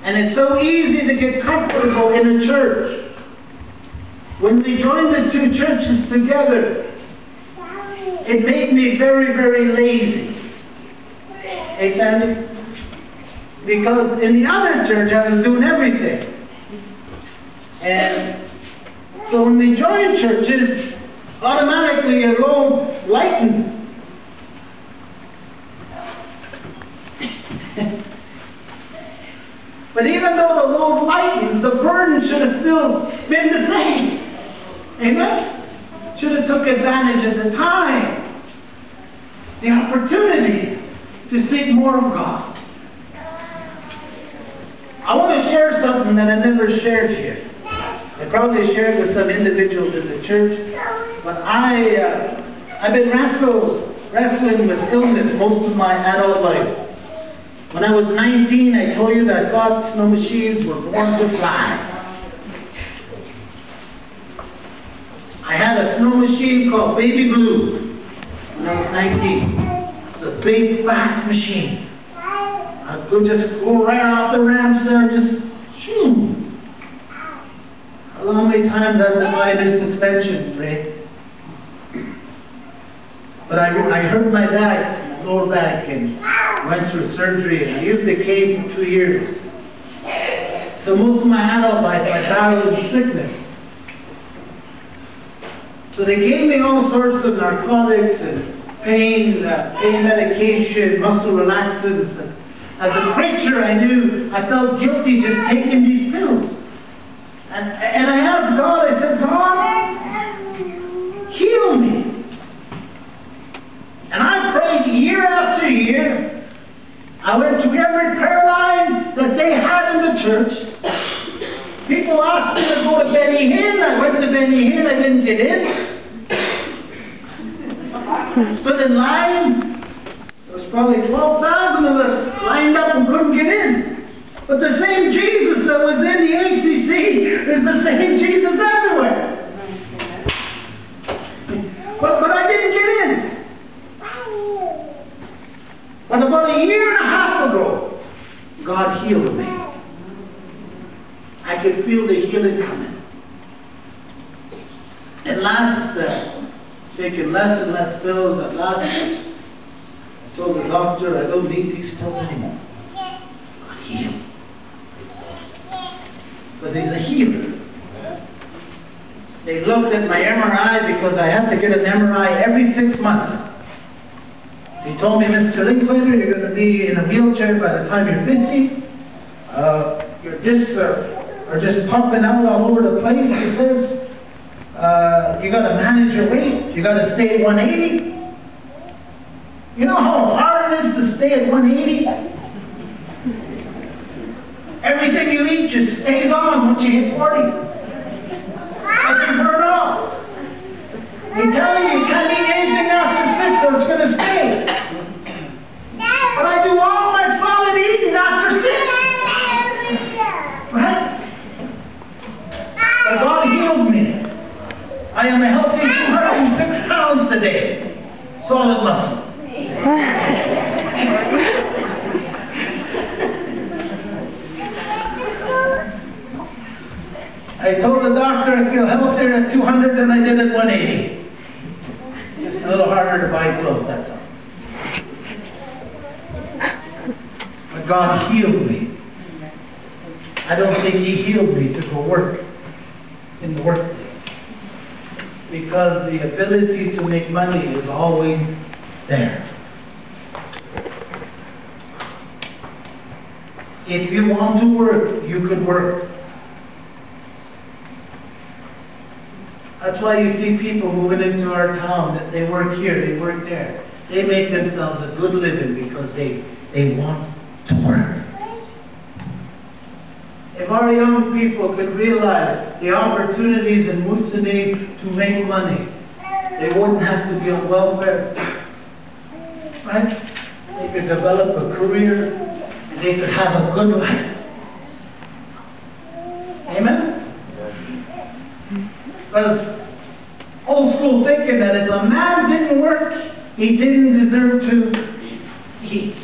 And it's so easy to get comfortable in a church. When we joined the two churches together, it made me very, very lazy. Hey, Sandy? Because in the other church, I was doing everything. And so when we joined churches, automatically your load lightens. But even though the load lightens, the burden should have still been the same. Amen? Should have took advantage of the time, the opportunity to seek more of God. I want to share something that I never shared here. I probably shared with some individuals in the church, but I've been wrestling with illness most of my adult life. When I was 19, I told you that I thought snow machines were born to fly. I had a snow machine called Baby Blue when I was 19. It was a big, fast machine. I could just go right off the ramps there, just shoo. How many times I've divided suspension, Ray? But I hurt my back, my lower back, and went through surgery, and I used the cane for 2 years. So most of my adult life, I battled with sickness. So they gave me all sorts of narcotics and pain medication, muscle relaxants. And as a preacher, I felt guilty just taking these pills. And I asked God, I said, God, heal me. And I prayed year after year. I went to every prayer line that they had in the church. People asked me to go to Benny Hinn. I went to Benny Hinn. I didn't get in. Stood in line. There was probably 12,000 of us lined up and couldn't get in. But the same Jesus that was in the ACC is the same Jesus everywhere. But I didn't get in. But about a year and a half ago, God healed me. I could feel the healing coming. At last, taking less and less pills, at last I told the doctor, I don't need these pills anymore. God healed. Because He's a healer. They looked at my MRI because I had to get an MRI every 6 months. He told me, Mr. Linklater, you're going to be in a wheelchair by the time you're 50. Your discs are just pumping out all over the place. He says, you got to manage your weight. You got to stay at 180. You know how hard it is to stay at 180? Everything you eat just stays on once you hit 40. Like you burn off. They tell you can't eat anything after 6 or it's going to stay. But I do all my solid eating after 6. Right? But God healed me. I am a healthy 206 pounds today. Solid muscle. I told the doctor I feel healthier at 200 than I did at 180. Just a little harder to buy clothes, that's all. But God healed me. I don't think He healed me to go work in the workplace. Because the ability to make money is always there. If you want to work, you could work. That's why you see people moving into our town, that they work here, they work there. They make themselves a good living because they want to work. If our young people could realize the opportunities in Moosonee to make money, they wouldn't have to be on welfare. Right? They could develop a career and they could have a good life. Amen? Because old school thinking that if a man didn't work, he didn't deserve to eat.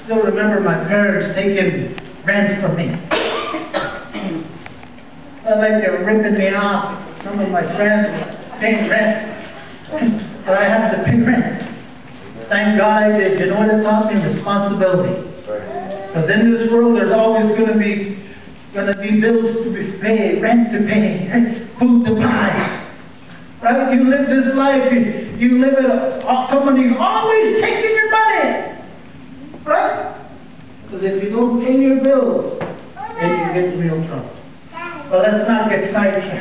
still remember my parents taking rent from me. Felt like they were ripping me off because some of my friends were paying rent. But I had to pay rent. Thank God I did. You know what it taught me? Responsibility. Because in this world there's always going to be bills to be paid, rent to pay, food to buy. Right? You live this life, you live it, somebody's always taking your money. Right? Because if you don't pay your bills, then you get in real trouble. But let's not get sidetracked.